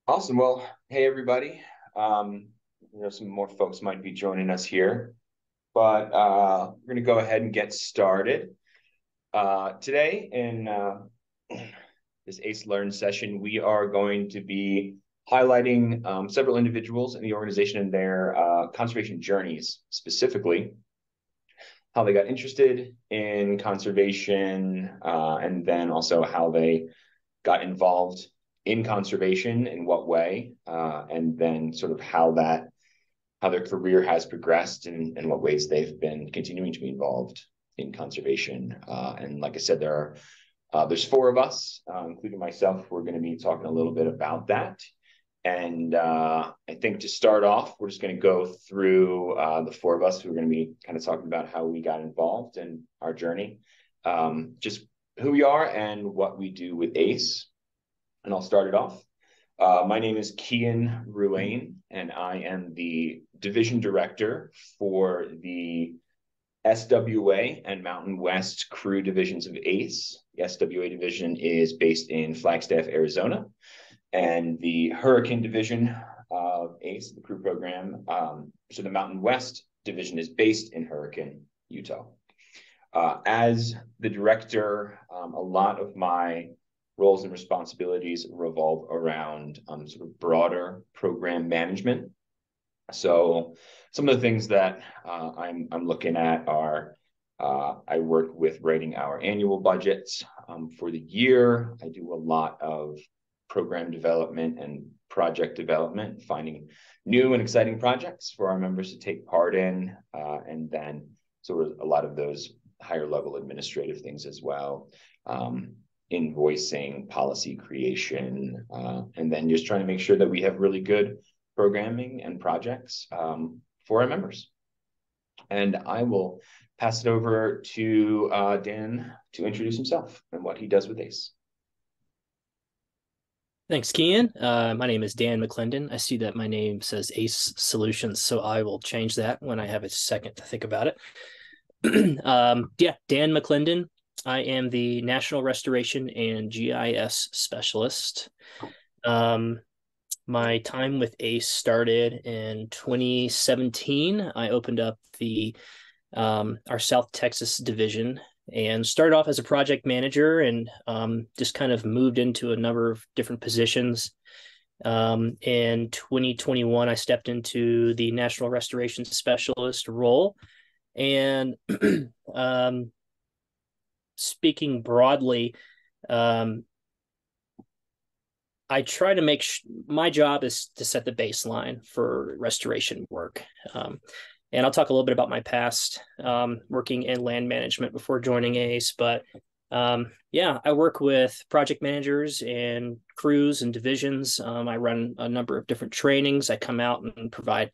Awesome. Well, hey everybody. Some more folks might be joining us here, but we're going to go ahead and get started. Today in this ACE Learn session, we are going to be highlighting several individuals in the organization and their conservation journeys, specifically how they got interested in conservation, and then also how they got involved in conservation, in what way, and then sort of how their career has progressed and what ways they've been continuing to be involved in conservation. And like I said, there's four of us, including myself. We're going to be talking a little bit about that. And I think to start off, we're just going to go through the four of us who are going to be kind of talking about how we got involved in our journey, just who we are and what we do with ACE. And I'll start it off. My name is Keean Ruane, and I am the division director for the SWA and Mountain West crew divisions of ACE. The SWA division is based in Flagstaff, Arizona, and the Hurricane division of ACE, the crew program. So the Mountain West division is based in Hurricane, Utah. As the director, a lot of my roles and responsibilities revolve around sort of broader program management. So some of the things that I'm looking at are I work with writing our annual budgets for the year. I do a lot of program development and project development, finding new and exciting projects for our members to take part in, and then sort of a lot of those higher level administrative things as well. Invoicing, policy creation, and then just trying to make sure that we have really good programming and projects for our members. And I will pass it over to Dan to introduce himself and what he does with ACE. Thanks, Keean. My name is Dan McLendon. I see that my name says ACE Solutions, so I will change that when I have a second to think about it. Dan McLendon. I am the National Restoration and GIS Specialist. My time with ACE started in 2017. I opened up our South Texas division and started off as a project manager and just kind of moved into a number of different positions. In 2021, I stepped into the National Restoration Specialist role. And speaking broadly, I try to my job is to set the baseline for restoration work. And I'll talk a little bit about my past working in land management before joining ACE. But I work with project managers and crews and divisions. I run a number of different trainings. I come out and provide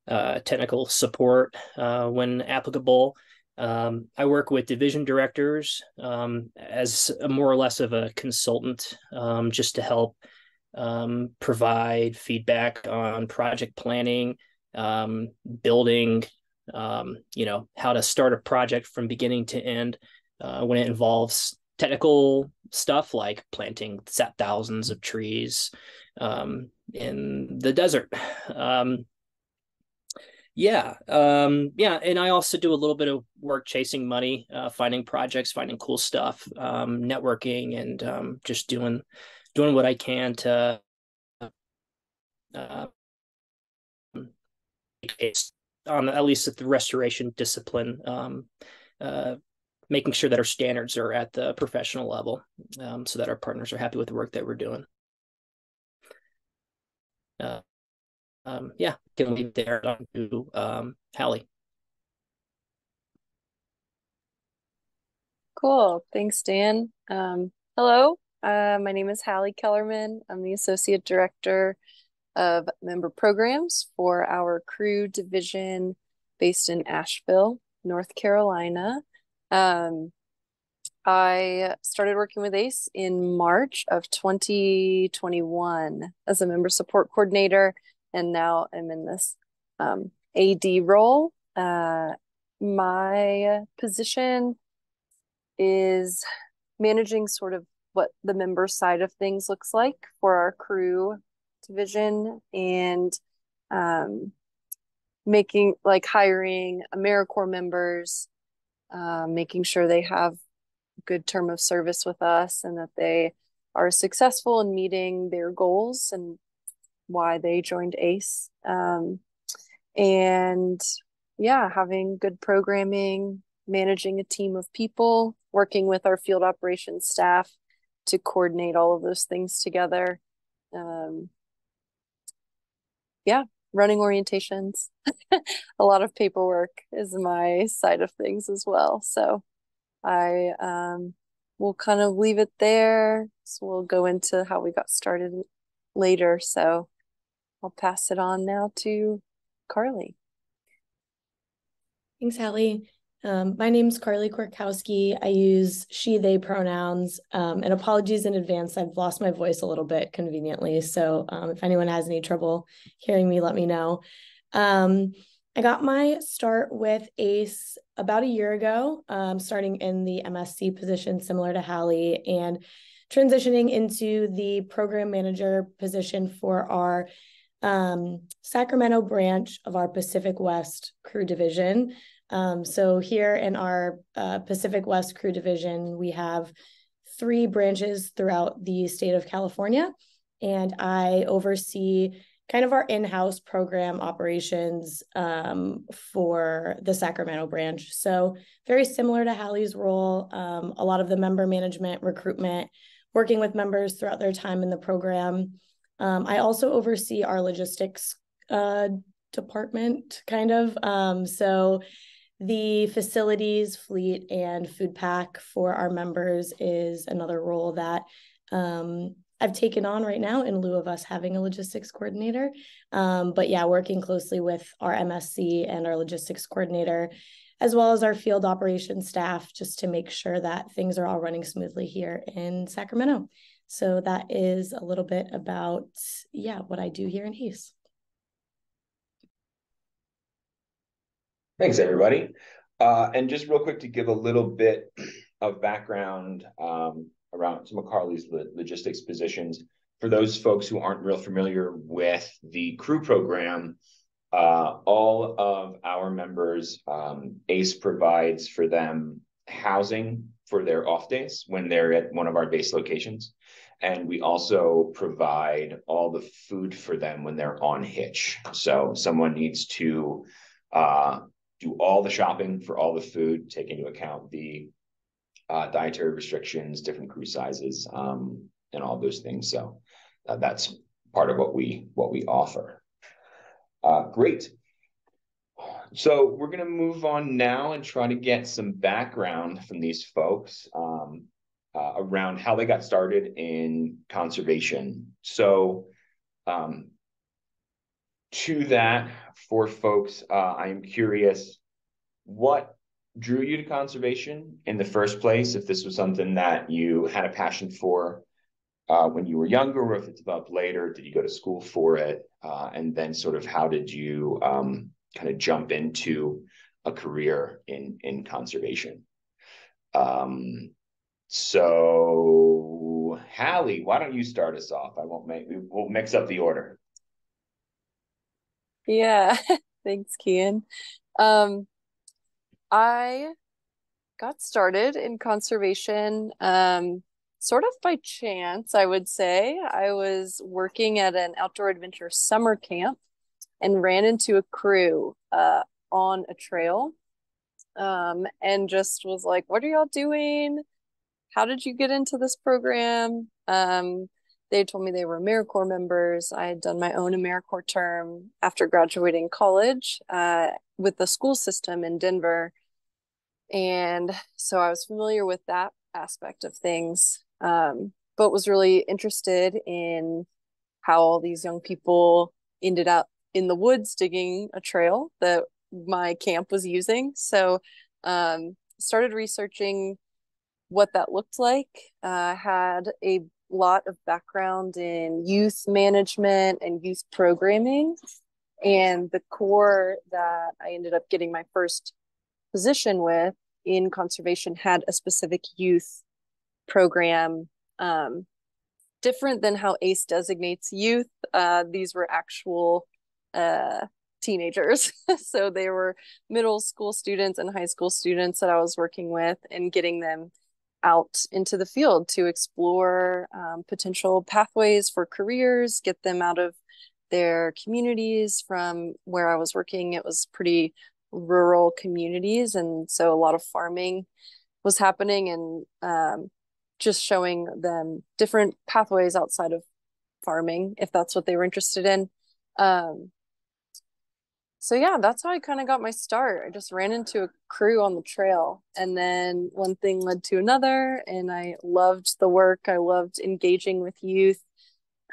technical support when applicable. I work with division directors as more or less of a consultant, just to help provide feedback on project planning, building, how to start a project from beginning to end when it involves technical stuff like planting thousands of trees in the desert. And I also do a little bit of work chasing money, finding projects, finding cool stuff, networking, and just doing what I can to at least at the restoration discipline, making sure that our standards are at the professional level, so that our partners are happy with the work that we're doing. Can leave there on to Hallie. Cool. Thanks, Dan. Hello, my name is Hallie Kellerman. I'm the Associate Director of Member Programs for our crew division based in Asheville, North Carolina. I started working with ACE in March of 2021 as a member support coordinator, and now I'm in this AD role. My position is managing sort of what the member side of things looks like for our crew division and hiring AmeriCorps members, making sure they have a good term of service with us and that they are successful in meeting their goals and why they joined ACE. And yeah, having good programming, managing a team of people, working with our field operations staff to coordinate all of those things together. Yeah, running orientations. A lot of paperwork is my side of things as well. So I will kind of leave it there. So we'll go into how we got started later. So I'll pass it on now to Carlee. Thanks, Hallie. My name's Carlee Koritkowski. I use she, they pronouns, and apologies in advance. I've lost my voice a little bit conveniently. So if anyone has any trouble hearing me, let me know. I got my start with ACE about a year ago, starting in the MSc position, similar to Hallie, and transitioning into the program manager position for our Sacramento branch of our Pacific West Crew Division. So here in our Pacific West Crew Division, we have 3 branches throughout the state of California, and I oversee kind of our in-house program operations for the Sacramento branch. So very similar to Hallie's role, a lot of the member management, recruitment, working with members throughout their time in the program. I also oversee our logistics department, kind of. So the facilities, fleet, and food pack for our members is another role that I've taken on right now in lieu of us having a logistics coordinator. But yeah, working closely with our MSc and our logistics coordinator, as well as our field operations staff, just to make sure that things are all running smoothly here in Sacramento. So that is a little bit about, yeah, what I do here in ACE. Thanks, everybody. And just real quick to give a little bit of background around some of Carlee's logistics positions. For those folks who aren't real familiar with the crew program, all of our members, ACE provides for them housing for their off days when they're at one of our base locations. And we also provide all the food for them when they're on hitch. So someone needs to do all the shopping for all the food, take into account the dietary restrictions, different crew sizes, and all those things. So that's part of what we offer. Great. So we're going to move on now and try to get some background from these folks around how they got started in conservation. So to that, for folks, I am curious, what drew you to conservation in the first place? If this was something that you had a passion for when you were younger, or if it developed later, did you go to school for it? And then sort of how did you kind of jump into a career in conservation? So Hallie, why don't you start us off? We'll mix up the order. Yeah, thanks, Keean. I got started in conservation sort of by chance, I would say. I was working at an outdoor adventure summer camp and ran into a crew on a trail and just was like, what are y'all doing? How did you get into this program? They told me they were AmeriCorps members. I had done my own AmeriCorps term after graduating college with the school system in Denver. And so I was familiar with that aspect of things, but was really interested in how all these young people ended up in the woods digging a trail that my camp was using. So started researching what that looked like. Had a lot of background in youth management and youth programming. And the corps that I ended up getting my first position with in conservation had a specific youth program different than how ACE designates youth. These were actual teenagers. So they were middle school students and high school students that I was working with and getting them out into the field to explore potential pathways for careers, get them out of their communities. From where I was working, it was pretty rural communities, and so a lot of farming was happening, and just showing them different pathways outside of farming if that's what they were interested in. So yeah, that's how I kind of got my start. I just ran into a crew on the trail, and then one thing led to another, and I loved the work. I loved engaging with youth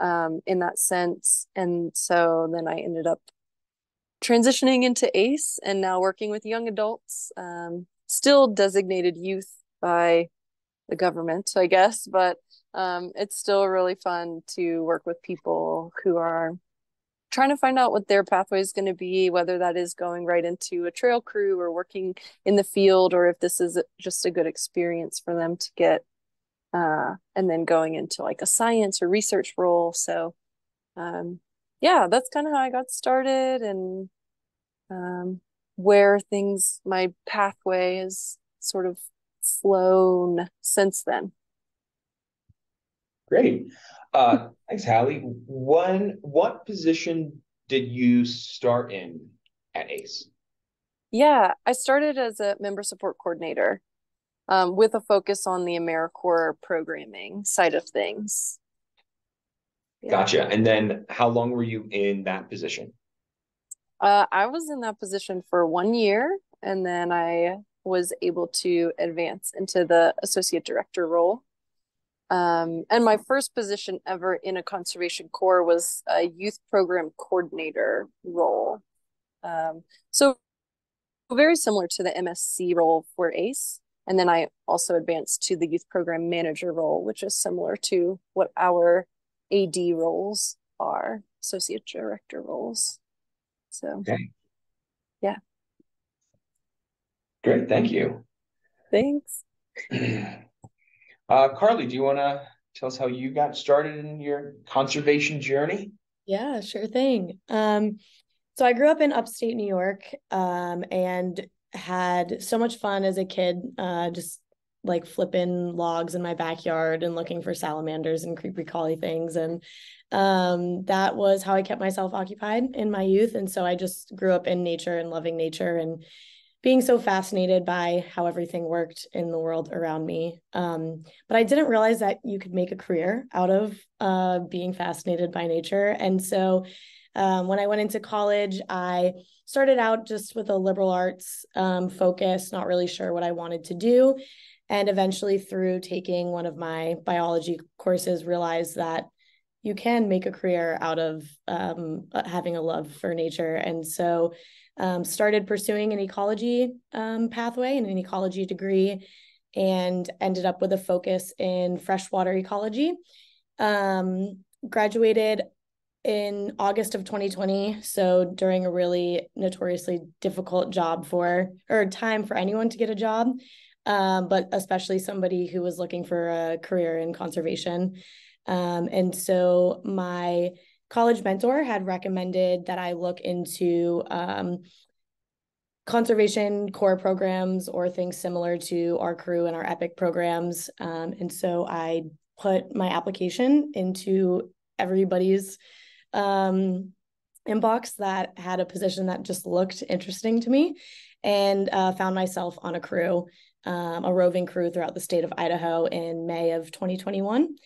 in that sense. And so then I ended up transitioning into ACE and now working with young adults, still designated youth by the government, I guess, but it's still really fun to work with people who are trying to find out what their pathway is going to be, whether that is going right into a trail crew or working in the field, or if this is just a good experience for them to get, and then going into like a science or research role. So yeah, that's kind of how I got started, and where my pathway has sort of flown since then. Great. Thanks, Hallie. What position did you start in at ACE? Yeah, I started as a member support coordinator, with a focus on the AmeriCorps programming side of things. Yeah. Gotcha. And then how long were you in that position? I was in that position for 1 year, and then I was able to advance into the associate director role. And my first position ever in a conservation corps was a youth program coordinator role. So very similar to the MSc role for ACE. And then I also advanced to the youth program manager role, which is similar to what our AD roles are, associate director roles. So, okay. Yeah. Great. Thank you. Thanks. Carlee, do you want to tell us how you got started in your conservation journey? Yeah, sure thing. So I grew up in upstate New York, and had so much fun as a kid, just like flipping logs in my backyard and looking for salamanders and creepy crawly things. And that was how I kept myself occupied in my youth. And so I just grew up in nature and loving nature and being so fascinated by how everything worked in the world around me. But I didn't realize that you could make a career out of being fascinated by nature. And so when I went into college, I started out just with a liberal arts focus, not really sure what I wanted to do. And eventually, through taking one of my biology courses, realized that you can make a career out of having a love for nature. And so started pursuing an ecology pathway and an ecology degree, and ended up with a focus in freshwater ecology. Graduated in August of 2020. So during a really notoriously difficult time for anyone to get a job, but especially somebody who was looking for a career in conservation. And so my college mentor had recommended that I look into conservation corps programs or things similar to our crew and our EPIC programs. And so I put my application into everybody's inbox that had a position that just looked interesting to me, and found myself on a crew, a roving crew throughout the state of Idaho in May of 2021,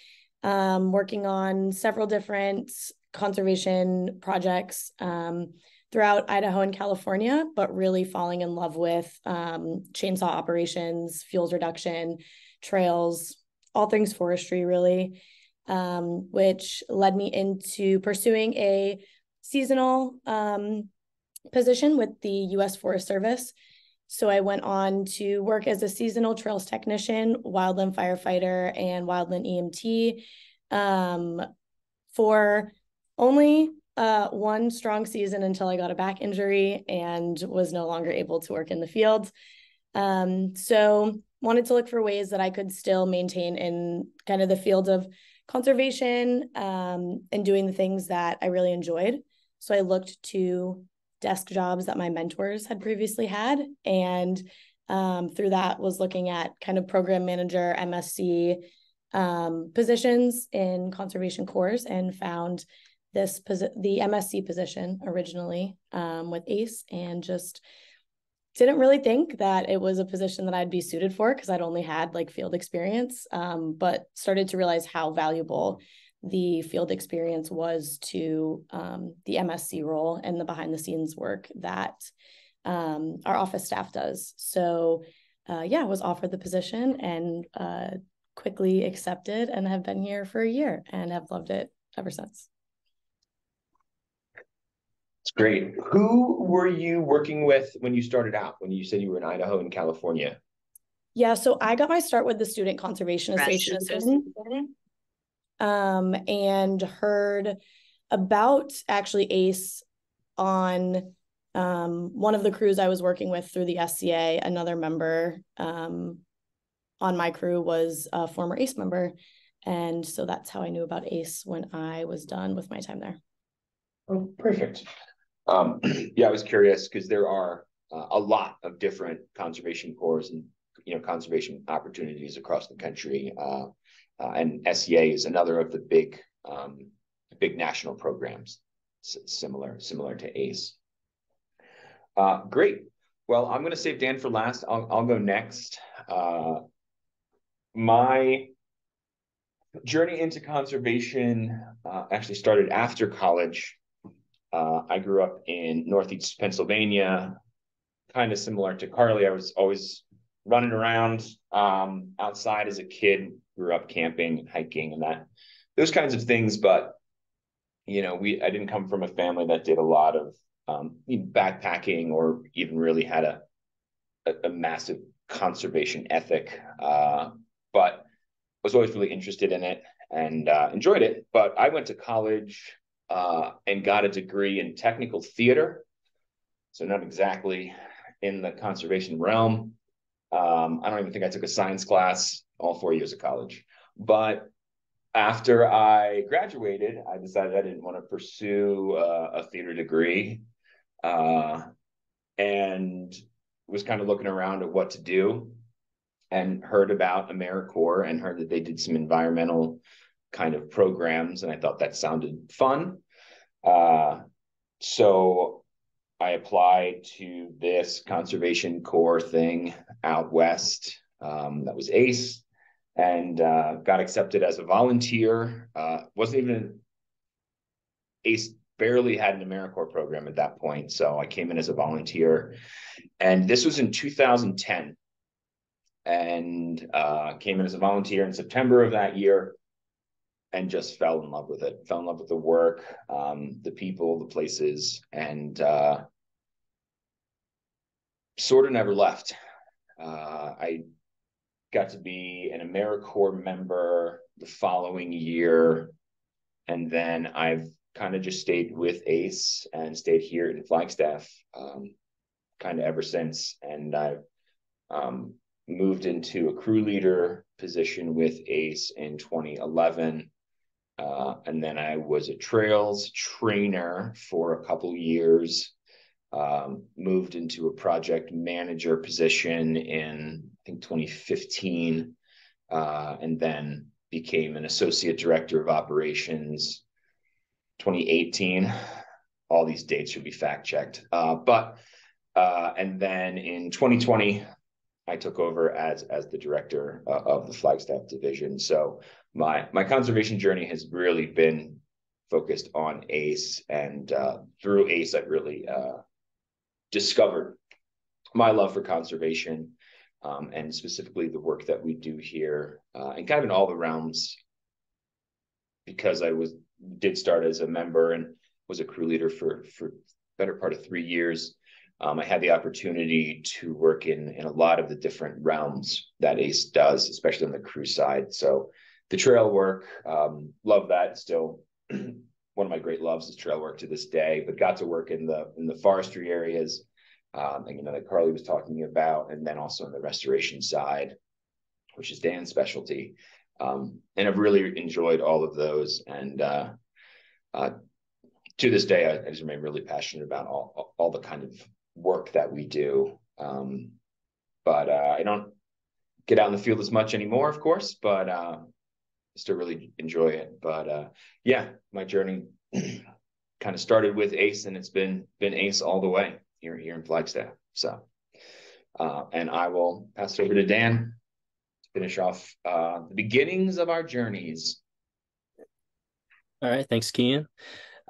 working on several different conservation projects throughout Idaho and California, but really falling in love with chainsaw operations, fuels reduction, trails, all things forestry, really. Which led me into pursuing a seasonal position with the U.S. Forest Service. So I went on to work as a seasonal trails technician, wildland firefighter, and wildland EMT for only one strong season until I got a back injury and was no longer able to work in the field. So wanted to look for ways that I could still maintain in kind of the field of conservation and doing the things that I really enjoyed. So I looked to desk jobs that my mentors had previously had, and through that was looking at kind of program manager, MSc positions in conservation corps, and found the MSc position originally with ACE, and just didn't really think that it was a position that I'd be suited for because I'd only had like field experience, but started to realize how valuable the field experience was to the MSc role and the behind the scenes work that our office staff does. So I was offered the position and quickly accepted, and have been here for a year and have loved it ever since. It's great. Who were you working with when you started out, when you said you were in Idaho and California? Yeah, so I got my start with the Student Conservation Association, and heard about actually ACE on one of the crews I was working with through the SCA. Another member on my crew was a former ACE member, and so that's how I knew about ACE when I was done with my time there. Oh, perfect. I was curious because there are a lot of different conservation corps and conservation opportunities across the country, and SCA is another of the big national programs, similar to ACE. Great. Well, I'm going to save Dan for last. I'll go next. My journey into conservation actually started after college. I grew up in Northeast Pennsylvania, kind of similar to Carlee. I was always running around outside as a kid, grew up camping and hiking and those kinds of things. But, I didn't come from a family that did a lot of backpacking or even really had a massive conservation ethic. But was always really interested in it and enjoyed it. But I went to college and got a degree in technical theater. So not exactly in the conservation realm. I don't even think I took a science class all 4 years of college. But after I graduated, I decided I didn't want to pursue a theater degree, and was kind of looking around at what to do, and heard about AmeriCorps and heard that they did some environmental kind of programs, and I thought that sounded fun. So I applied to this conservation corps thing out west, that was ACE, and got accepted as a volunteer. Wasn't even ACE, barely had an AmeriCorps program at that point, so I came in as a volunteer, and this was in 2010, and came in as a volunteer in September of that year, and just fell in love with it, fell in love with the work, the people, the places, and sort of never left. I got to be an AmeriCorps member the following year, and then I've kind of just stayed with ACE and stayed here in Flagstaff kind of ever since. And I've moved into a crew leader position with ACE in 2011. And then I was a trails trainer for a couple years, moved into a project manager position in, I think, 2015, and then became an associate director of operations 2018. All these dates should be fact checked. And then in 2020, I took over as the director of the Flagstaff division. So my conservation journey has really been focused on ACE, and through ACE, I've really discovered my love for conservation, and specifically the work that we do here, and kind of in all the realms, because I did start as a member and was a crew leader for better part of 3 years. I had the opportunity to work in a lot of the different realms that ACE does, especially on the crew side. So the trail work, love that. Still one of my great loves is trail work to this day, but got to work in the forestry areas, and, that Carlee was talking about, and then also on the restoration side, which is Dan's specialty. And I've really enjoyed all of those. And to this day, I just remain really passionate about all the kind of work that we do. But I don't get out in the field as much anymore, of course, but still really enjoy it. But yeah, my journey kind of started with ACE, and it's been ACE all the way here in Flagstaff. So, and I will pass it over to Dan to finish off the beginnings of our journeys. All right, thanks, Keean.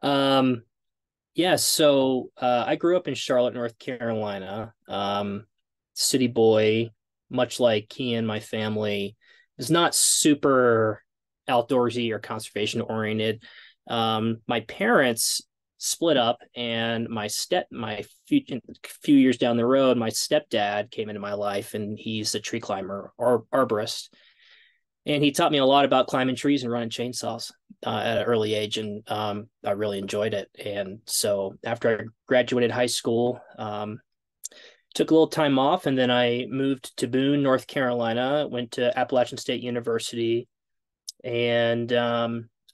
Yeah, so I grew up in Charlotte, North Carolina. City boy, much like Keean, my family is not super outdoorsy or conservation oriented. My parents split up, and my few years down the road, my stepdad came into my life, and he's a tree climber or arborist. And he taught me a lot about climbing trees and running chainsaws at an early age, and I really enjoyed it. And so after I graduated high school, took a little time off, and then I moved to Boone, North Carolina, went to Appalachian State University, and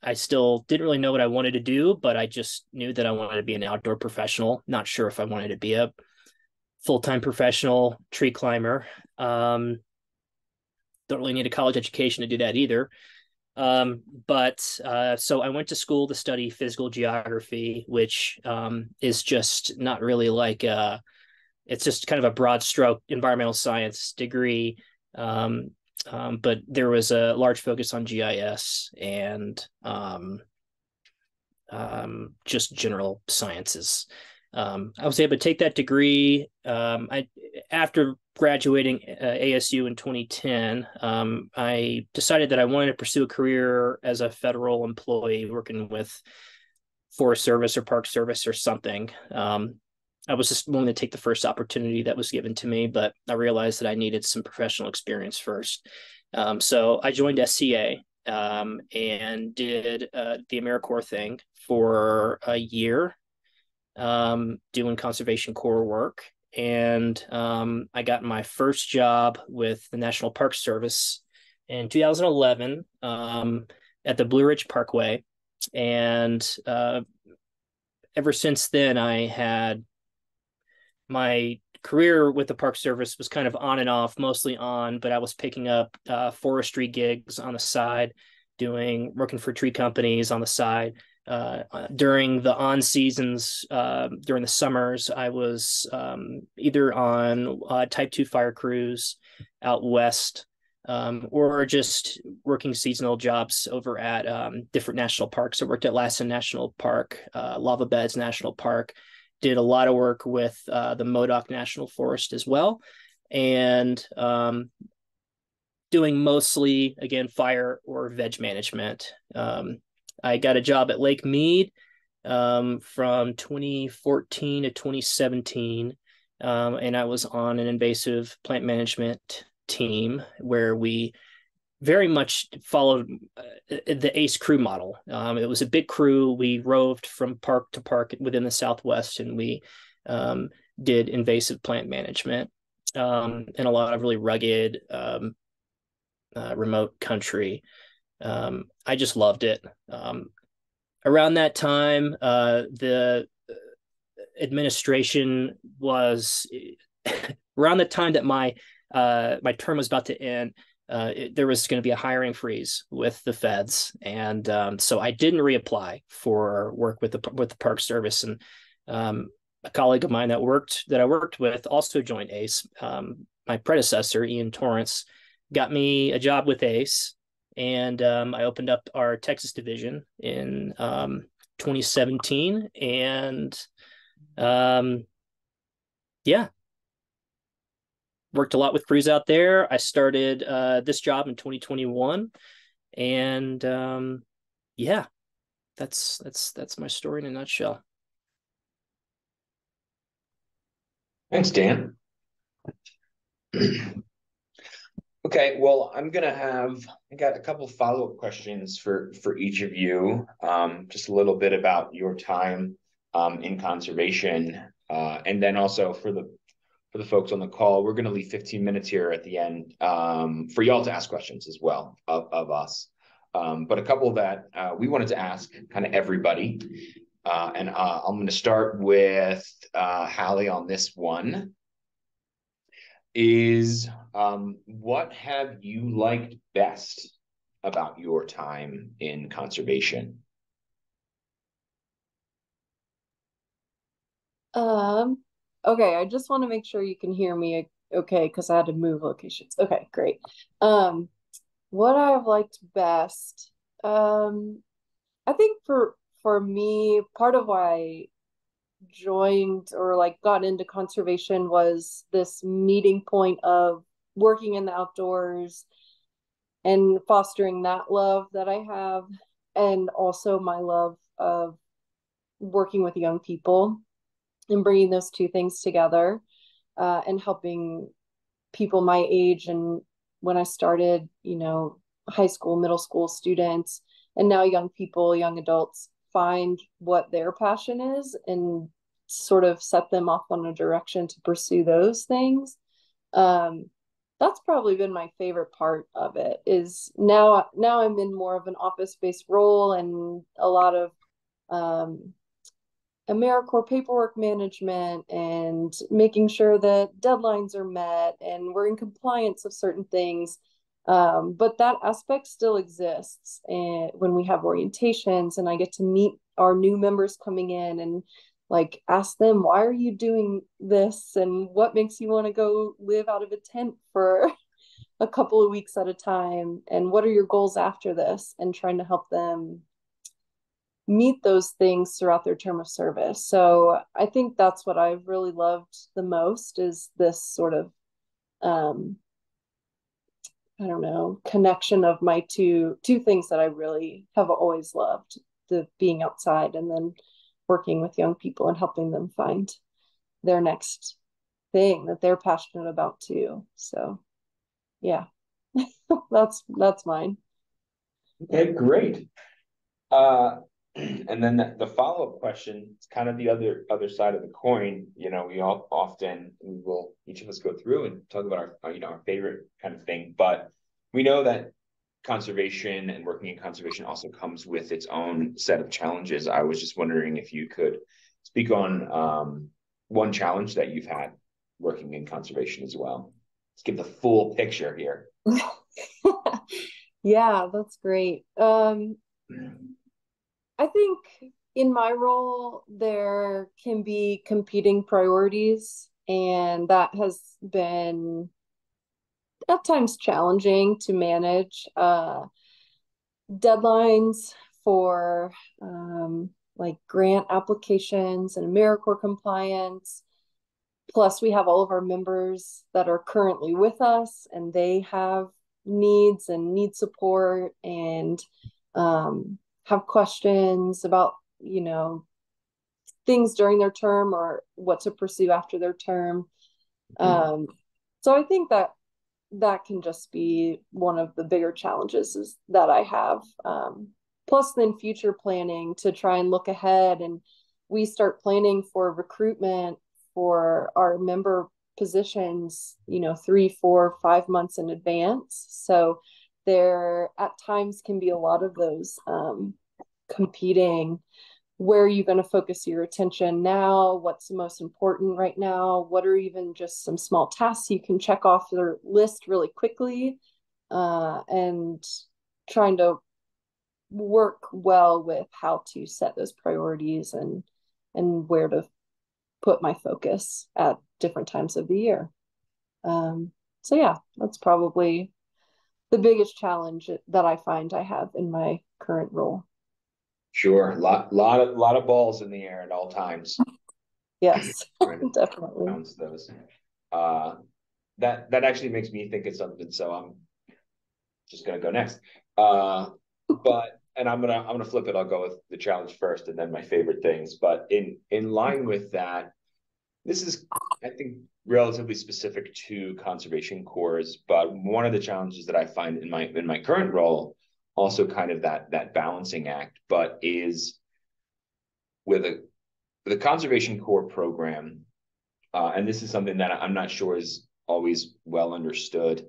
I still didn't really know what I wanted to do, but I just knew that I wanted to be an outdoor professional. Not sure if I wanted to be a full-time professional tree climber. Don't really need a college education to do that either. But so I went to school to study physical geography, which is just not really like it's just kind of a broad stroke environmental science degree. But there was a large focus on GIS and just general sciences. I was able to take that degree. After graduating ASU in 2010, I decided that I wanted to pursue a career as a federal employee working with Forest Service or Park Service or something. I was just willing to take the first opportunity that was given to me, but I realized that I needed some professional experience first. So I joined SCA and did the AmeriCorps thing for a year, doing conservation corps work. And I got my first job with the National Park Service in 2011 at the Blue Ridge Parkway. And ever since then, I had my career with the Park Service was kind of on and off, mostly on, but I was picking up forestry gigs on the side, working for tree companies on the side. During the on seasons, during the summers, I was either on Type 2 fire crews out west, or just working seasonal jobs over at different national parks. I worked at Lassen National Park, Lava Beds National Park, did a lot of work with the Modoc National Forest as well, and doing mostly, again, fire or veg management. I got a job at Lake Mead from 2014 to 2017, and I was on an invasive plant management team where we very much followed the ACE crew model. It was a big crew. We roved from park to park within the Southwest, and we did invasive plant management in a lot of really rugged, remote country. I just loved it. Around that time, the administration was around the time that my term was about to end. There was going to be a hiring freeze with the feds, and so I didn't reapply for work with the Park Service. And a colleague of mine that I worked with also joined ACE. My predecessor, Ian Torrance, got me a job with ACE, and I opened up our Texas division in 2017, and yeah, worked a lot with crews out there. I started this job in 2021, and yeah, that's my story in a nutshell. Thanks, Dan. Okay, well, I got a couple follow-up questions for each of you. Just a little bit about your time in conservation, and then also for the for the folks on the call, we're going to leave 15 minutes here at the end for y'all to ask questions as well of us. But a couple that we wanted to ask kind of everybody. And I'm going to start with Hallie on this one. Is what have you liked best about your time in conservation? Okay, I just want to make sure you can hear me okay, because I had to move locations. Okay, great. What I've liked best, I think for me, part of why I joined or like got into conservation was this meeting point of working in the outdoors and fostering that love that I have, and also my love of working with young people and bringing those two things together, and helping people my age. And when I started, high school, middle school students, and now young people, young adults, find what their passion is and sort of set them off on a direction to pursue those things. That's probably been my favorite part of it. Is now I'm in more of an office-based role and a lot of AmeriCorps paperwork management and making sure that deadlines are met and we're in compliance of certain things. But that aspect still exists. And when we have orientations and I get to meet our new members coming in and like ask them, why are you doing this? And what makes you want to go live out of a tent for a couple of weeks at a time? And what are your goals after this? And trying to help them meet those things throughout their term of service. So I think that's what I've really loved the most, is this sort of I don't know, connection of my two things that I really have always loved, the being outside and then working with young people and helping them find their next thing that they're passionate about too. So yeah, that's mine. Okay, great. And then the follow-up question is kind of the other side of the coin. We will each of us go through and talk about our favorite kind of thing. But we know that conservation and working in conservation also comes with its own set of challenges. I was just wondering if you could speak on one challenge that you've had working in conservation as well. Let's give the full picture here. Yeah, that's great. I think in my role, there can be competing priorities, and that has been at times challenging to manage. Deadlines for like grant applications and AmeriCorps compliance. Plus, we have all of our members that are currently with us, and they have needs and need support and have questions about, things during their term or what to pursue after their term. So I think that can just be one of the bigger challenges that I have. Plus then future planning to try and look ahead, and we start planning for recruitment for our member positions, 3, 4, 5 months in advance. So there at times can be a lot of those competing. Where are you going to focus your attention now? What's the most important right now? What are even just some small tasks you can check off your list really quickly? And trying to work well with how to set those priorities and where to put my focus at different times of the year. So yeah, that's probably the biggest challenge that I find I have in my current role. Sure, lot of balls in the air at all times. Yes, definitely. Bounce those. That actually makes me think of something, so I'm just gonna go next. And I'm gonna flip it. I'll go with the challenge first, and then my favorite things. But in line with that, this is, I think, relatively specific to conservation corps. But one of the challenges that I find in my current role, also kind of that balancing act, but is with the conservation corps program. and this is something that I'm not sure is always well understood,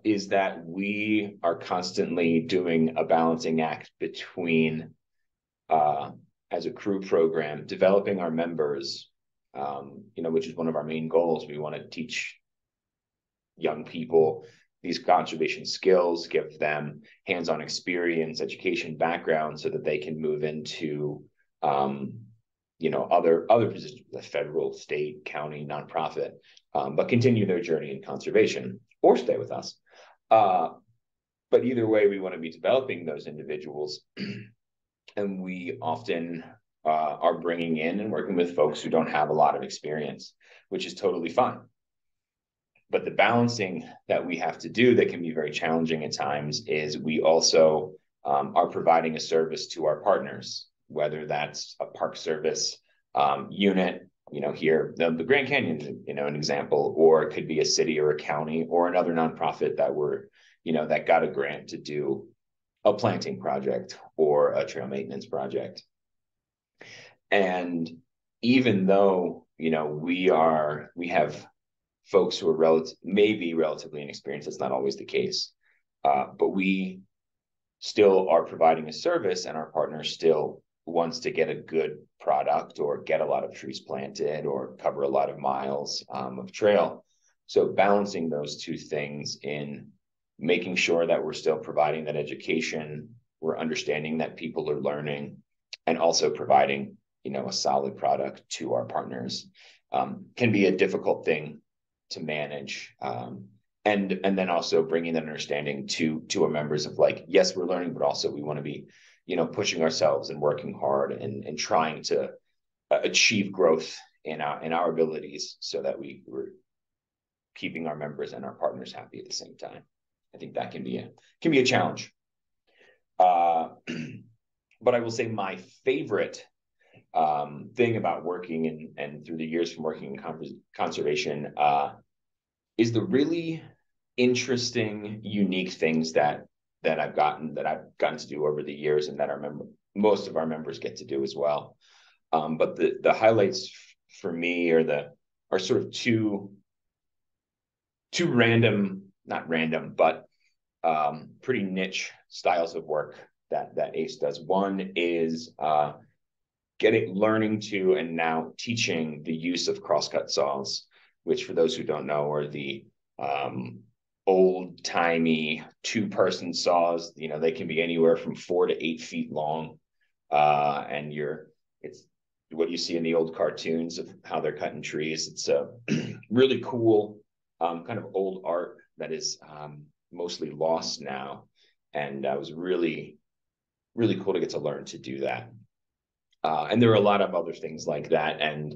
is that we are constantly doing a balancing act between, as a crew program, developing our members, which is one of our main goals. We want to teach young people these conservation skills, give them hands-on experience, education background, so that they can move into other positions, the federal, state, county, nonprofit, but continue their journey in conservation or stay with us. But either way, we want to be developing those individuals. And we often are bringing in and working with folks who don't have a lot of experience, which is totally fine. But the balancing that we have to do that can be very challenging at times is we also are providing a service to our partners, whether that's a park service unit, here, the Grand Canyon, an example, or it could be a city or a county or another nonprofit that got a grant to do a planting project or a trail maintenance project. And even though, we have folks who are maybe relatively inexperienced, that's not always the case, but we still are providing a service, and our partner still wants to get a good product or get a lot of trees planted or cover a lot of miles of trail. So balancing those two things in making sure that we're still providing that education, we're understanding that people are learning, and also providing, a solid product to our partners, can be a difficult thing to manage. And then also bringing that understanding to our members of like, yes, we're learning, but also we want to be, pushing ourselves and working hard and trying to achieve growth in our abilities, so that we're keeping our members and our partners happy at the same time. I think that can be a challenge. But I will say my favorite thing about working and through the years from working in conservation is the really interesting, unique things that I've gotten to do over the years, and that most of our members get to do as well. But the highlights for me are sort of two not random, but pretty niche styles of work that ACE does. One is learning to and now teaching the use of crosscut saws, which, for those who don't know, are the old-timey two-person saws. They can be anywhere from 4 to 8 feet long, and it's what you see in the old cartoons of how they're cutting trees. It's a really cool kind of old art that is mostly lost now, and it was really, really cool to get to learn to do that. And there are a lot of other things like that. And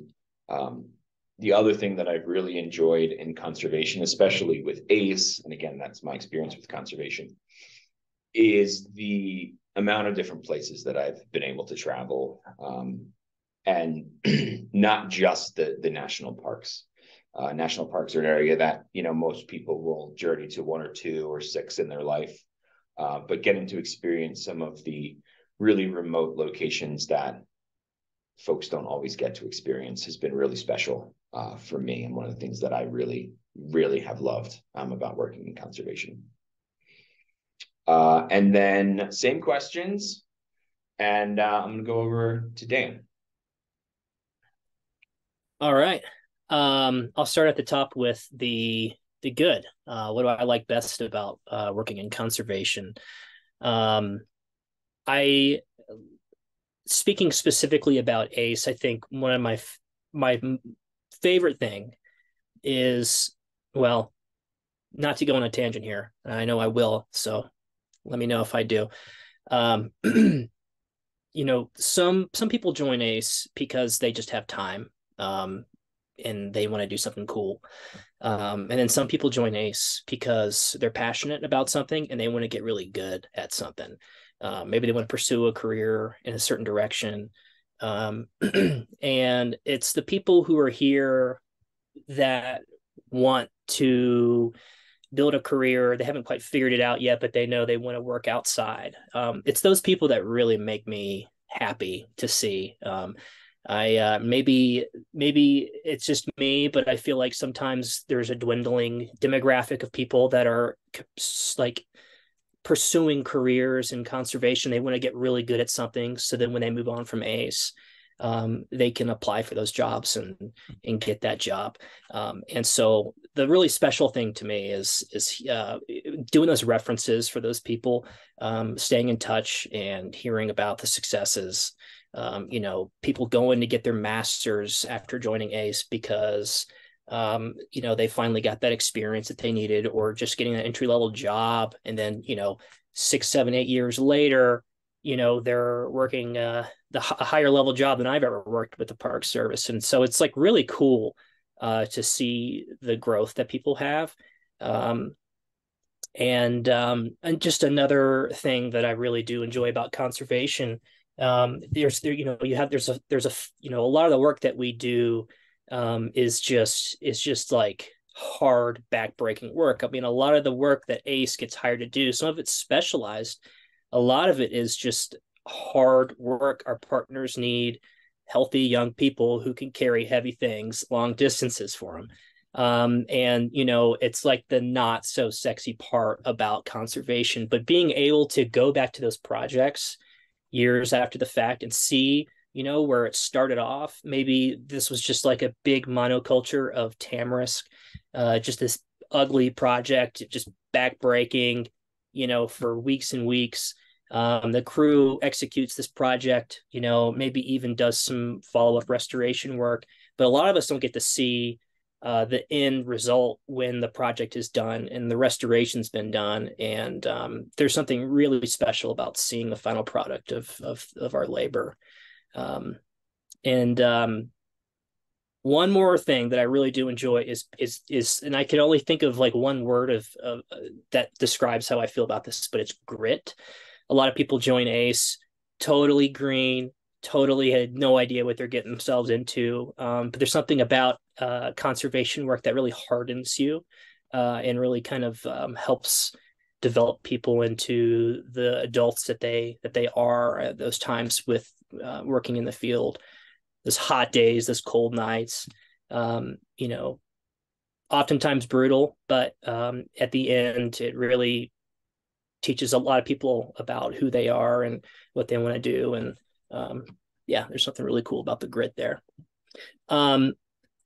the other thing that I've really enjoyed in conservation, especially with ACE, and again, that's my experience with conservation, is the amount of different places that I've been able to travel, and not just the national parks. National parks are an area that, most people will journey to 1 or 2 or 6 in their life, but getting to experience some of the really remote locations that folks don't always get to experience has been really special for me, and one of the things that I really, really have loved about working in conservation. And then same questions, and I'm going to go over to Dan. All right. I'll start at the top with the good. What do I like best about working in conservation? Speaking specifically about ACE, I think one of my favorite thing is, well, not to go on a tangent here. I know I will, so let me know if I do. Some people join ACE because they just have time, and they want to do something cool. And then some people join ACE because they're passionate about something and they want to get really good at something. Maybe they want to pursue a career in a certain direction. And it's the people who are here that want to build a career. They haven't quite figured it out yet, but they know they want to work outside. It's those people that really make me happy to see. Maybe it's just me, but I feel like sometimes there's a dwindling demographic of people that are like pursuing careers in conservation. They want to get really good at something, so then when they move on from ACE, they can apply for those jobs and get that job. And so the really special thing to me is doing those references for those people, staying in touch and hearing about the successes. People going to get their masters after joining ACE because they finally got that experience that they needed, or just getting an entry-level job, and then 6, 7, 8 years later, they're working a higher level job than I've ever worked with the Park Service. And so it's like really cool to see the growth that people have. And just another thing that I really do enjoy about conservation, there's a lot of the work that we do is just like hard backbreaking work. I mean, a lot of the work that ACE gets hired to do, some of it's specialized. A lot of it is just hard work. Our partners need healthy young people who can carry heavy things long distances for them. It's like the not so sexy part about conservation, but being able to go back to those projects years after the fact and see, where it started off. Maybe this was just like a big monoculture of tamarisk, just this ugly project, just backbreaking, for weeks and weeks. The crew executes this project, maybe even does some follow-up restoration work, but a lot of us don't get to see the end result when the project is done and the restoration's been done. And there's something really special about seeing the final product of our labor. One more thing that I really do enjoy is, and I can only think of like one word of that describes how I feel about this, but it's grit. A lot of people join ACE totally green, totally had no idea what they're getting themselves into. But there's something about conservation work that really hardens you and really kind of helps develop people into the adults that they are at those times with working in the field. Those hot days, those cold nights, oftentimes brutal, but at the end, it really teaches a lot of people about who they are and what they want to do. And there's something really cool about the grit there.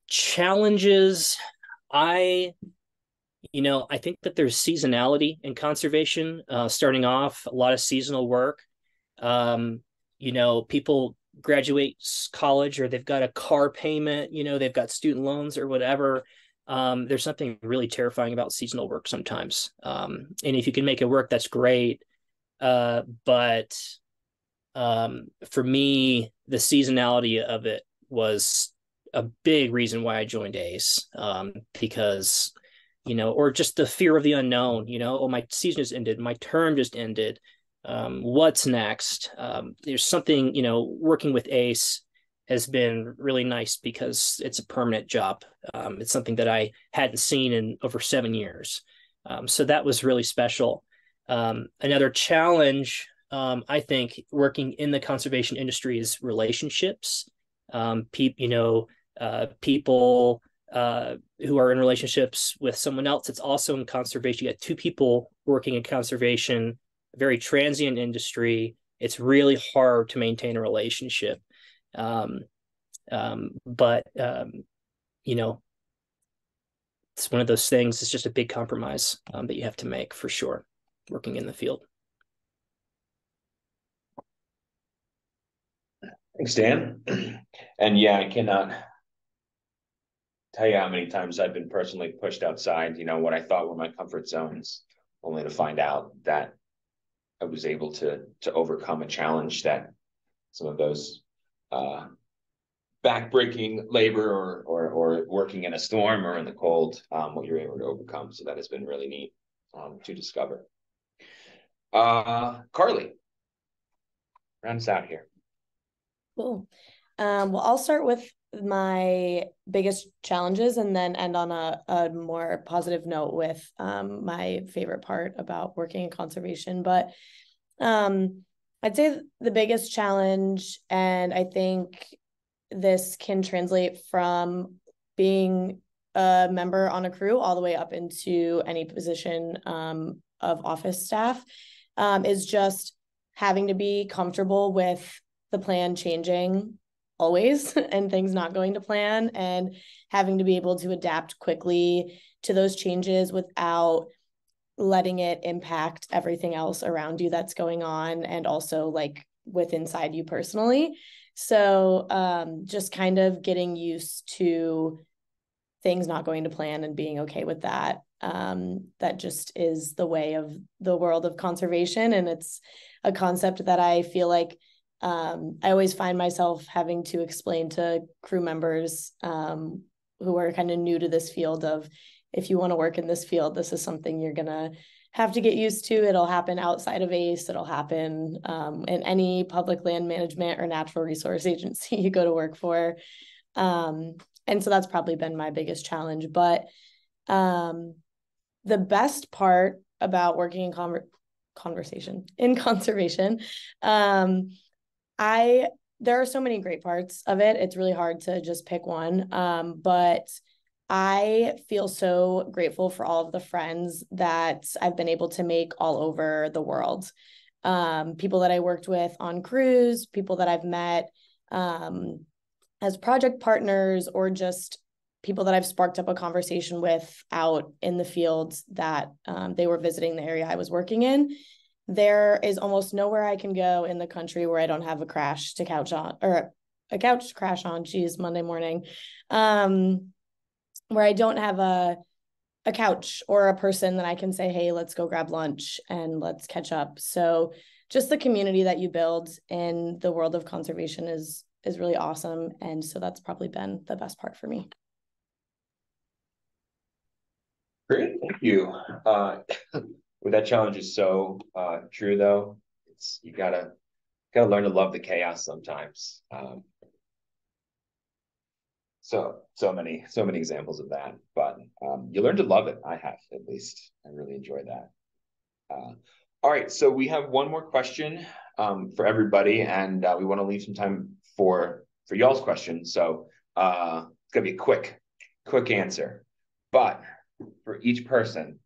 Challenges, I think that there's seasonality in conservation. Starting off, a lot of seasonal work. People graduate college, or they've got a car payment, they've got student loans or whatever. There's something really terrifying about seasonal work sometimes. And if you can make it work, that's great. But for me, the seasonality of it was a big reason why I joined ACE, because, or just the fear of the unknown, oh, my season just ended, my term just ended. What's next? There's something, working with ACE has been really nice because it's a permanent job. It's something that I hadn't seen in over 7 years. So that was really special. Another challenge, I think, working in the conservation industry is relationships. People who are in relationships with someone else that's also in conservation. You got two people working in conservation, very transient industry. It's really hard to maintain a relationship. But it's one of those things. It's just a big compromise that you have to make, for sure, working in the field. Thanks, Dan. And yeah, I cannot tell you how many times I've been personally pushed outside, what I thought were my comfort zones, only to find out that I was able to overcome a challenge that some of those backbreaking labor or working in a storm or in the cold, what you're able to overcome. So that has been really neat to discover. Carlee, round us out here. Cool. Well, I'll start with my biggest challenges and then end on a more positive note with my favorite part about working in conservation. But I'd say the biggest challenge, and I think this can translate from being a member on a crew all the way up into any position of office staff, is just having to be comfortable with the plan changing always and things not going to plan, and having to be able to adapt quickly to those changes without letting it impact everything else around you that's going on, and also like with inside you personally. So just kind of getting used to things not going to plan and being okay with that. That just is the way of the world of conservation. And it's a concept that I feel like I always find myself having to explain to crew members who are kind of new to this field of, if you want to work in this field, this is something you're going to have to get used to. It'll happen outside of ACE. It'll happen in any public land management or natural resource agency you go to work for. And so that's probably been my biggest challenge. But the best part about working in conservation, there are so many great parts of it. It's really hard to just pick one. But I feel so grateful for all of the friends that I've been able to make all over the world. People that I worked with on crews, people that I've met as project partners, or just people that I've sparked up a conversation with out in the fields that they were visiting the area I was working in. There is almost nowhere I can go in the country where I don't have a couch to crash on, Monday morning, where I don't have a couch or a person that I can say, hey, let's go grab lunch and let's catch up. So just the community that you build in the world of conservation is really awesome. And so that's probably been the best part for me. Great, thank you. Well, that challenge is so true, though. It's you gotta learn to love the chaos sometimes. So many examples of that, but you learn to love it. I have, at least. I really enjoy that. All right, so we have one more question for everybody, and we want to leave some time for y'all's questions. So it's gonna be a quick answer. But for each person,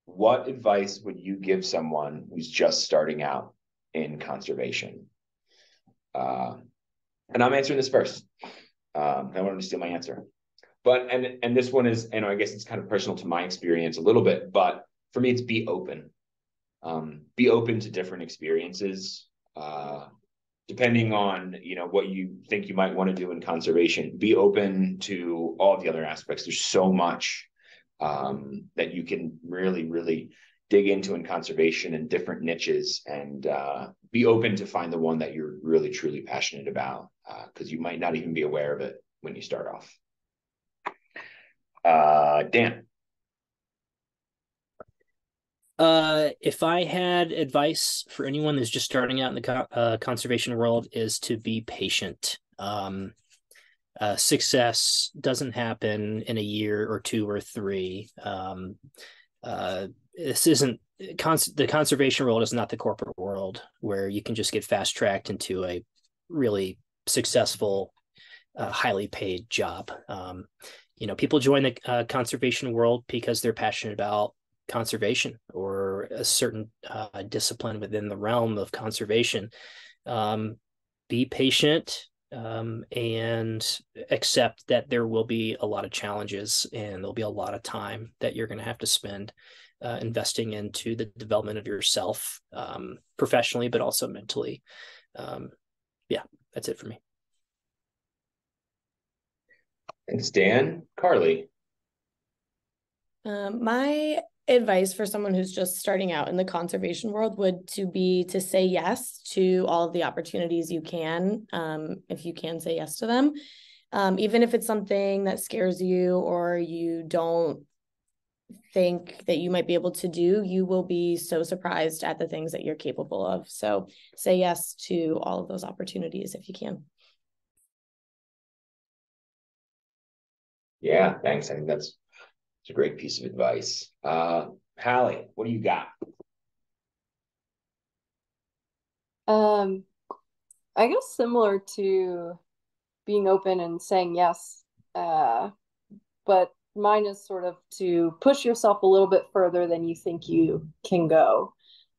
what advice would you give someone who's just starting out in conservation? And I'm answering this first. I don't want to steal my answer, but and this one is, I guess it's kind of personal to my experience a little bit, but for me, it's be open. Be open to different experiences, depending on what you think you might want to do in conservation. Be open to all the other aspects. There's so much that you can really dig into in conservation and different niches, and be open to find the one that you're really truly passionate about, because you might not even be aware of it when you start off. Dan. If I had advice for anyone who's just starting out in the conservation world, is to be patient. Success doesn't happen in a year or two or three. This isn't the conservation world is not the corporate world where you can just get fast tracked into a really successful, highly paid job. People join the conservation world because they're passionate about conservation or a certain discipline within the realm of conservation. Be patient. And accept that there will be a lot of challenges, and there'll be a lot of time that you're going to have to spend investing into the development of yourself, professionally, but also mentally. Yeah, that's it for me. Thanks, Dan. Carlee. My advice for someone who's just starting out in the conservation world would be to say yes to all of the opportunities you can, if you can say yes to them. Even if it's something that scares you or you don't think that you might be able to do, you will be so surprised at the things that you're capable of. So say yes to all of those opportunities if you can. Yeah, thanks. I think that's a great piece of advice. Hallie, what do you got? I guess similar to being open and saying yes. But mine is sort of to push yourself a little bit further than you think you can go.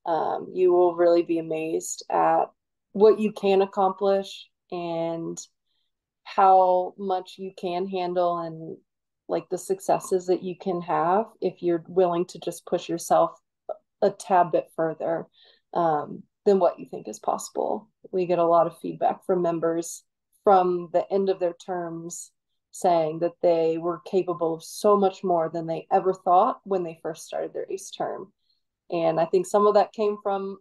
You will really be amazed at what you can accomplish and how much you can handle, and like the successes that you can have if you're willing to just push yourself a tad bit further than what you think is possible. We get a lot of feedback from members from the end of their terms saying that they were capable of so much more than they ever thought when they first started their ACE term. And I think some of that came from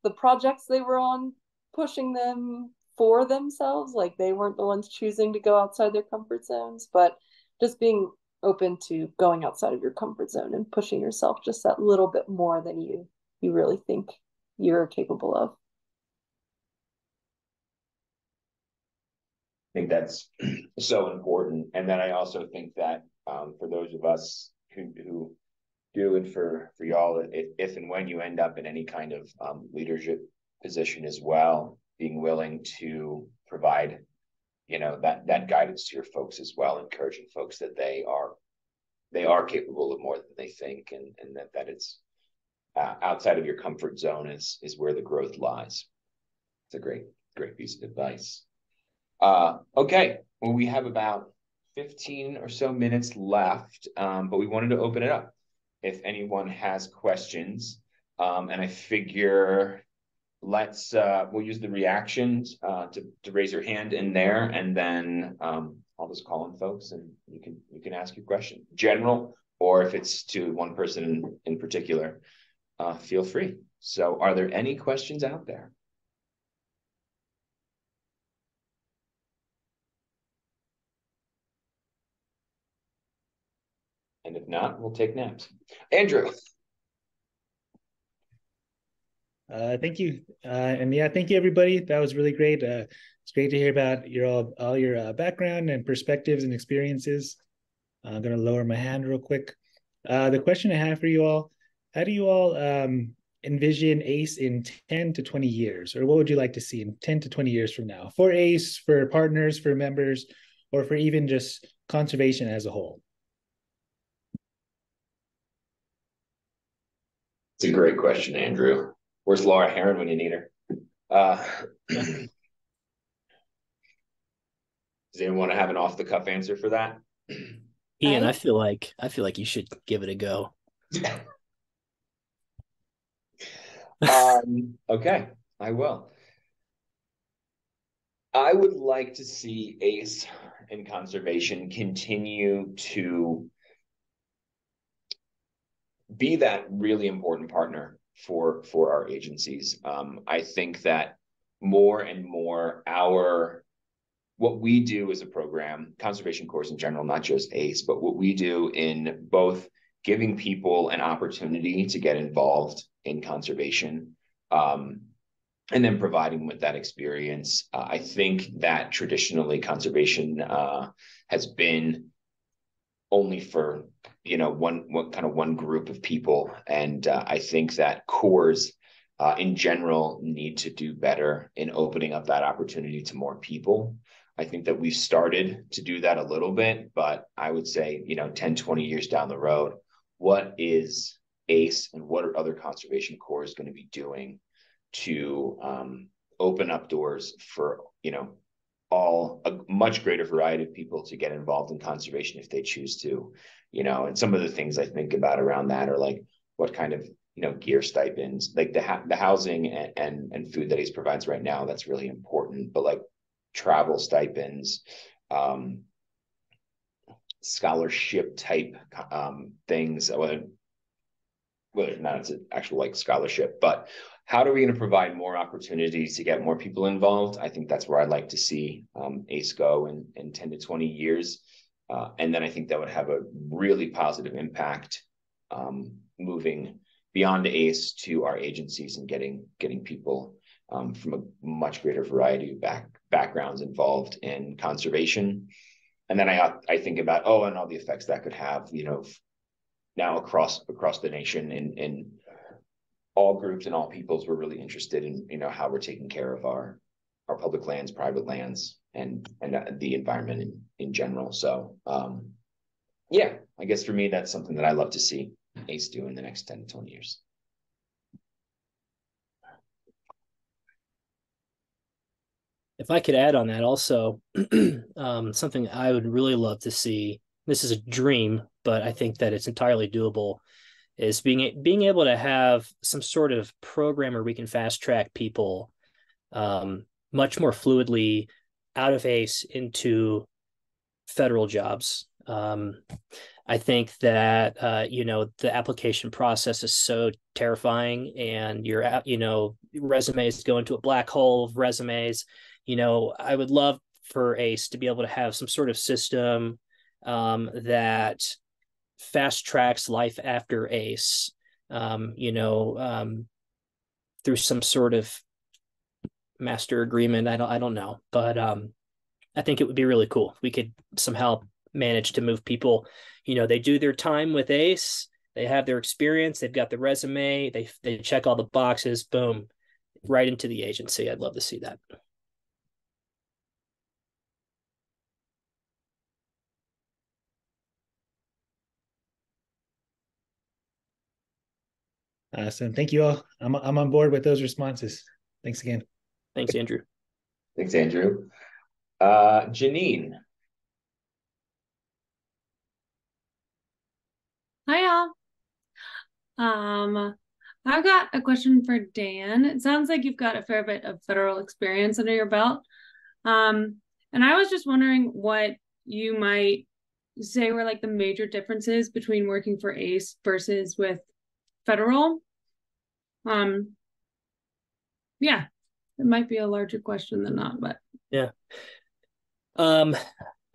the projects they were on, pushing them for themselves. Like they weren't the ones choosing to go outside their comfort zones, but just being open to going outside of your comfort zone and pushing yourself just that little bit more than you really think you're capable of. I think that's so important. And then I also think that for those of us who do, and for y'all, if and when you end up in any kind of leadership position as well, being willing to provide, that guidance to your folks as well, encouraging folks that they are capable of more than they think, and that it's outside of your comfort zone is where the growth lies. It's a great piece of advice. Okay, well, we have about 15 or so minutes left, but we wanted to open it up if anyone has questions. And I figure we'll use the reactions to raise your hand in there, and then I'll just call in folks and you can ask your question, general, or if it's to one person in particular, feel free. So are there any questions out there? And if not, we'll take naps. Andrew. Thank you. And yeah, thank you, everybody. That was really great. It's great to hear about all your background and perspectives and experiences. I'm going to lower my hand real quick. The question I have for you all, how do you all envision ACE in 10 to 20 years? Or what would you like to see in 10 to 20 years from now? For ACE, for partners, for members, or for even just conservation as a whole? It's a great question, Andrew. Where's Laura Heron when you need her? Does anyone want to have an off-the-cuff answer for that? Ian, I feel like you should give it a go. Okay, I will. I would like to see ACE and conservation continue to be that really important partner for our agencies. I think that more and more what we do as a program, conservation corps in general, not just ACE, but what we do in both giving people an opportunity to get involved in conservation, and then providing them with that experience. I think that traditionally conservation has been only for one group of people, and I think that corps in general need to do better in opening up that opportunity to more people. I think that we've started to do that a little bit, but I would say 10, 20 years down the road, what is ACE and what are other conservation corps going to be doing to open up doors for a much greater variety of people to get involved in conservation if they choose to, and some of the things I think about around that are like what kind of gear stipends, like the housing and food that ACE provides right now, that's really important, but like travel stipends, scholarship type things, whether or not it's an actual like scholarship, but how are we going to provide more opportunities to get more people involved? I think that's where I'd like to see ACE go in 10 to 20 years. And then I think that would have a really positive impact moving beyond ACE to our agencies and getting people from a much greater variety of backgrounds involved in conservation. And then I think about, and all the effects that could have, now across the nation in all groups and all peoples. We're really interested in, how we're taking care of our our public lands, private lands, and the environment in general. So yeah, I guess for me, that's something that I love to see ACE do in the next 10 to 20 years. If I could add on that also, something I would really love to see, this is a dream, but I think that it's entirely doable, is being able to have some sort of program where we can fast track people much more fluidly out of ACE into federal jobs. I think that the application process is so terrifying, and your resumes go into a black hole of resumes. I would love for ACE to be able to have some sort of system that fast tracks life after ACE, through some sort of master agreement. I don't know, but I think it would be really cool if we could somehow manage to move people. They do their time with ACE, they have their experience, they've got the resume, they check all the boxes, boom, right into the agency. I'd love to see that. Awesome. Thank you all. I'm on board with those responses. Thanks again. Thanks, Andrew. Thanks, Andrew. Janine. Hi, y'all. I've got a question for Dan. It sounds like you've got a fair bit of federal experience under your belt. And I was just wondering what you might say were like the major differences between working for ACE versus with federal. Yeah, it might be a larger question than not, but yeah. I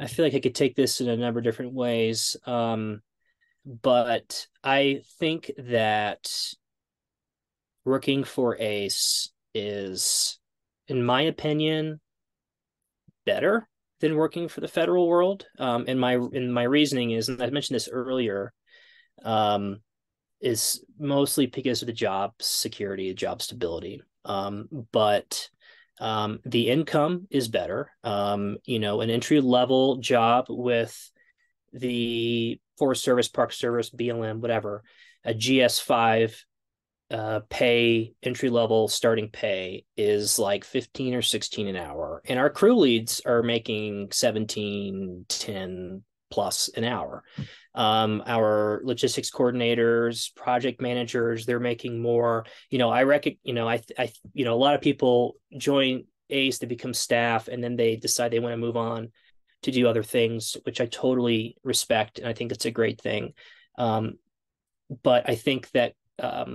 feel like I could take this in a number of different ways. But I think that working for ACE is, in my opinion, better than working for the federal world. And my reasoning is, and I mentioned this earlier, is mostly because of the job security, job stability. But the income is better. An entry level job with the Forest Service, Park Service, BLM, whatever, a GS5 pay, entry level starting pay is like 15 or 16 an hour. And our crew leads are making 17, 10 plus an hour. Our logistics coordinators, project managers, they're making more. I reckon, a lot of people join ACE to become staff, and then they decide they want to move on to do other things, which I totally respect, and I think it's a great thing. But I think that a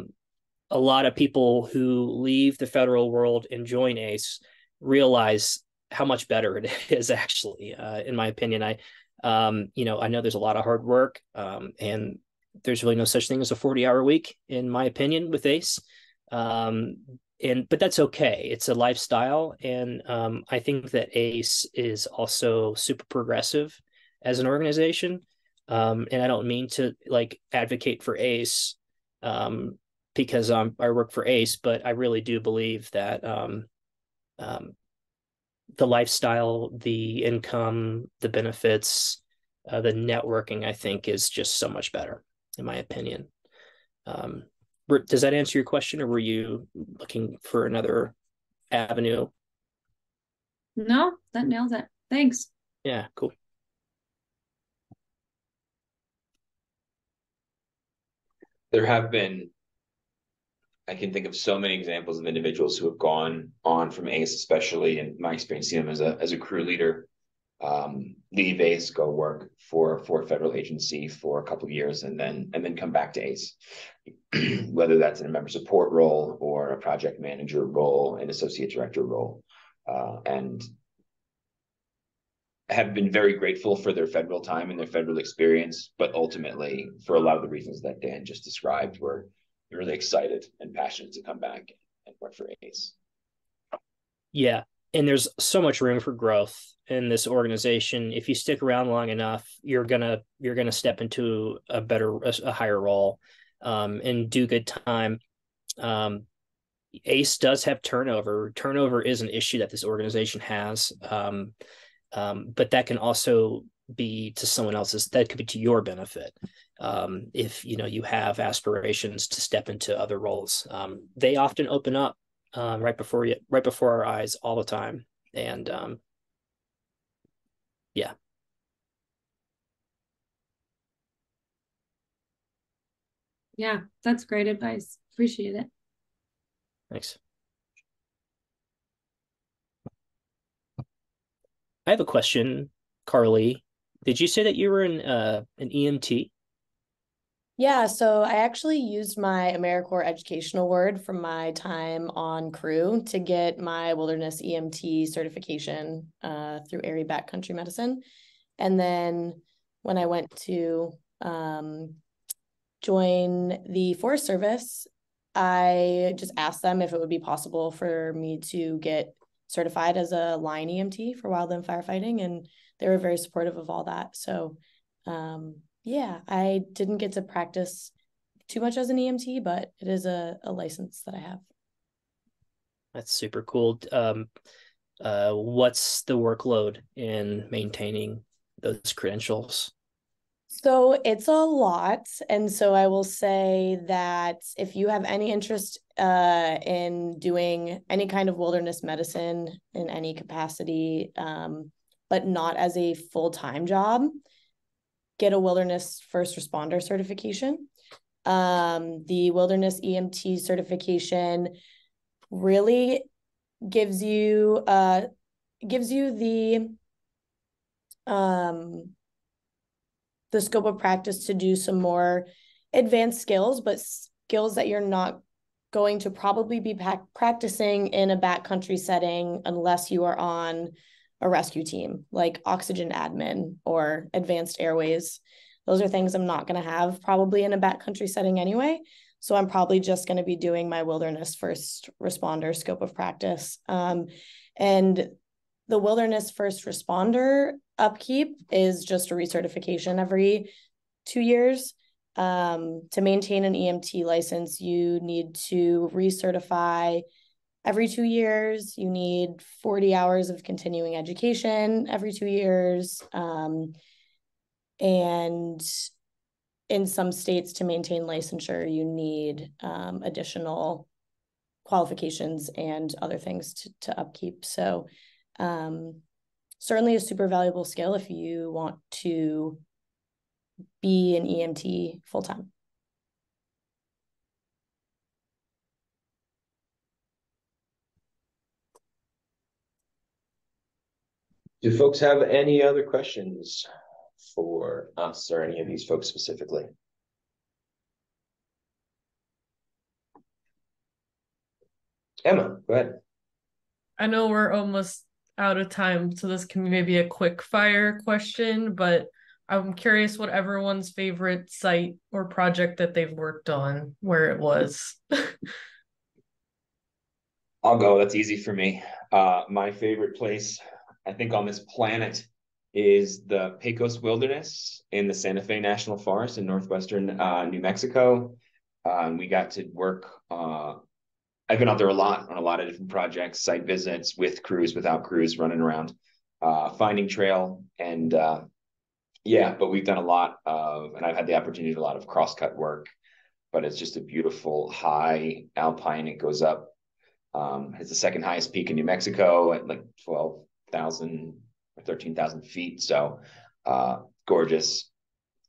lot of people who leave the federal world and join ACE realize how much better it is, actually, in my opinion. I know there's a lot of hard work, and there's really no such thing as a 40-hour week, in my opinion, with ACE. But that's okay. It's a lifestyle. And I think that ACE is also super progressive as an organization. And I don't mean to advocate for ACE because I work for ACE, but I really do believe that the lifestyle, the income, the benefits, the networking, I think, is just so much better, in my opinion. Does that answer your question, or were you looking for another avenue? No, that nails it. Thanks. Yeah, cool. There have been, I can think of so many examples of individuals who have gone on from ACE, especially in my experience, seeing them as a crew leader, leave ACE, go work for a federal agency for a couple of years, and then come back to ACE, whether that's in a member support role or a project manager role, an associate director role, and have been very grateful for their federal time and their federal experience, but ultimately, for a lot of the reasons that Dan just described, were really excited and passionate to come back and work for ACE. Yeah. And there's so much room for growth in this organization. If you stick around long enough, you're gonna step into a higher role, and do good time. ACE does have turnover. Turnover is an issue that this organization has, but that can also be to someone else's. That could be to your benefit if you have aspirations to step into other roles. They often open up right before our eyes all the time, and yeah. Yeah, that's great advice. Appreciate it. Thanks. I have a question, Carlee. Did you say that you were an EMT? Yeah, so I actually used my AmeriCorps educational award from my time on crew to get my wilderness EMT certification through Erie Backcountry Medicine. And then when I went to join the Forest Service, I just asked them if it would be possible for me to get certified as a line EMT for wildland firefighting, and they were very supportive of all that. So yeah, I didn't get to practice too much as an EMT, but it is a license that I have. That's super cool. What's the workload in maintaining those credentials? So it's a lot. And so I will say that if you have any interest in doing any kind of wilderness medicine in any capacity, but not as a full-time job, get a wilderness first responder certification. The wilderness EMT certification really gives you the scope of practice to do some more advanced skills, but skills that you're not going to probably be practicing in a backcountry setting unless you are on a rescue team, like oxygen admin or advanced airways. Those are things I'm not going to have probably in a backcountry setting anyway. So I'm probably just going to be doing my wilderness first responder scope of practice. And the wilderness first responder upkeep is just a recertification every 2 years. To maintain an EMT license, you need to recertify every 2 years. You need 40 hours of continuing education every 2 years. And in some states, to maintain licensure, you need additional qualifications and other things to upkeep. So certainly a super valuable skill if you want to be an EMT full-time. Do folks have any other questions for us or any of these folks specifically? Emma, go ahead. I know we're almost out of time, so this can be maybe a quick fire question, but I'm curious what everyone's favorite site or project that they've worked on, where it was. I'll go. That's easy for me. My favorite place, I think, on this planet is the Pecos Wilderness in the Santa Fe National Forest in northwestern New Mexico. We got to work. I've been out there a lot on a lot of different projects, site visits, with crews, without crews, running around, finding trail, and yeah. But we've done a lot of, and I've had the opportunity to do a lot of crosscut work. But it's just a beautiful high alpine. It goes up. It's the second highest peak in New Mexico at like 12,000 or 13,000 feet. So gorgeous.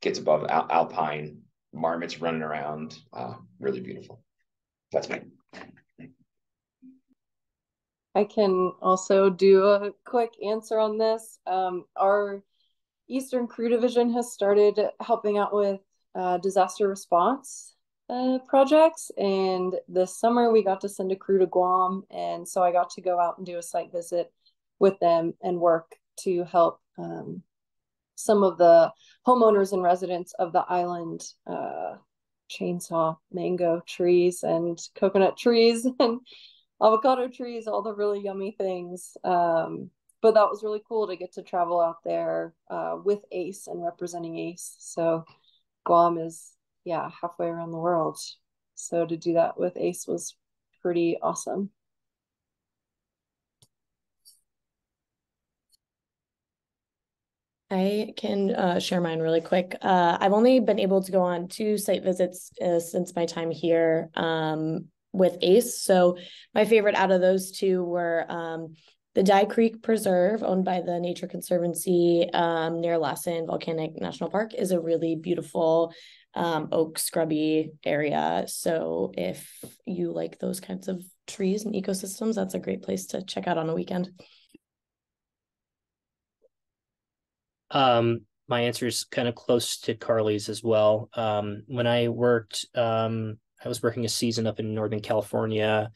Gets above alpine. Marmots running around. Really beautiful. That's me. I can also do a quick answer on this. Our Eastern Crew Division has started helping out with disaster response projects, and this summer we got to send a crew to Guam, and so I got to go out and do a site visit with them and work to help some of the homeowners and residents of the island chainsaw mango trees and coconut trees and avocado trees, all the really yummy things. But that was really cool to get to travel out there with ACE and representing ACE. So Guam is, yeah, halfway around the world. So to do that with ACE was pretty awesome. I can share mine really quick. I've only been able to go on 2 site visits since my time here with ACE. So my favorite out of those 2 were the Dye Creek Preserve, owned by the Nature Conservancy near Lassen Volcanic National Park, is a really beautiful oak scrubby area. So if you like those kinds of trees and ecosystems, that's a great place to check out on a weekend. My answer is kind of close to Carlee's as well. When I worked, I was working a season up in Northern California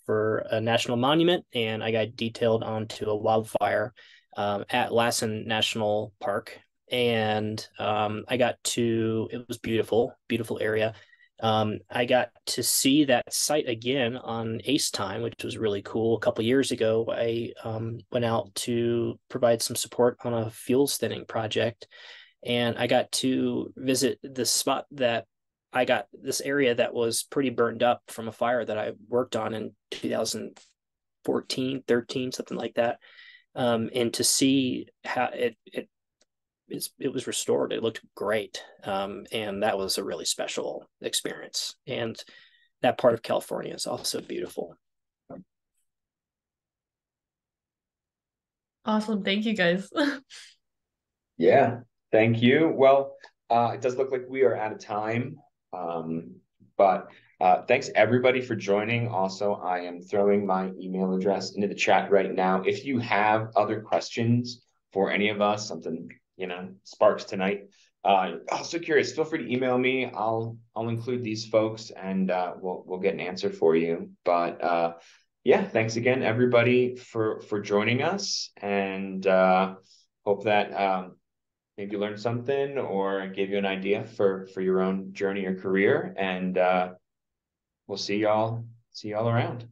for a national monument, and I got detailed onto a wildfire at Lassen National Park. And it was beautiful, beautiful area. I got to see that site again on ACE time, which was really cool. A couple of years ago, I went out to provide some support on a fuels thinning project, and I got to visit the spot that I got this area that was pretty burned up from a fire that I worked on in 2014, 13, something like that. And to see how it was restored. It looked great. And that was a really special experience. And that part of California is also beautiful. Awesome. Thank you, guys. Yeah, thank you. Well, it does look like we are out of time. But thanks everybody for joining. Also, I am throwing my email address into the chat right now. If you have other questions for any of us, something sparks tonight, also curious, feel free to email me. I'll include these folks, and we'll get an answer for you. But yeah, thanks again everybody for joining us, and hope that maybe you learned something or gave you an idea for your own journey or career. And we'll see y'all around.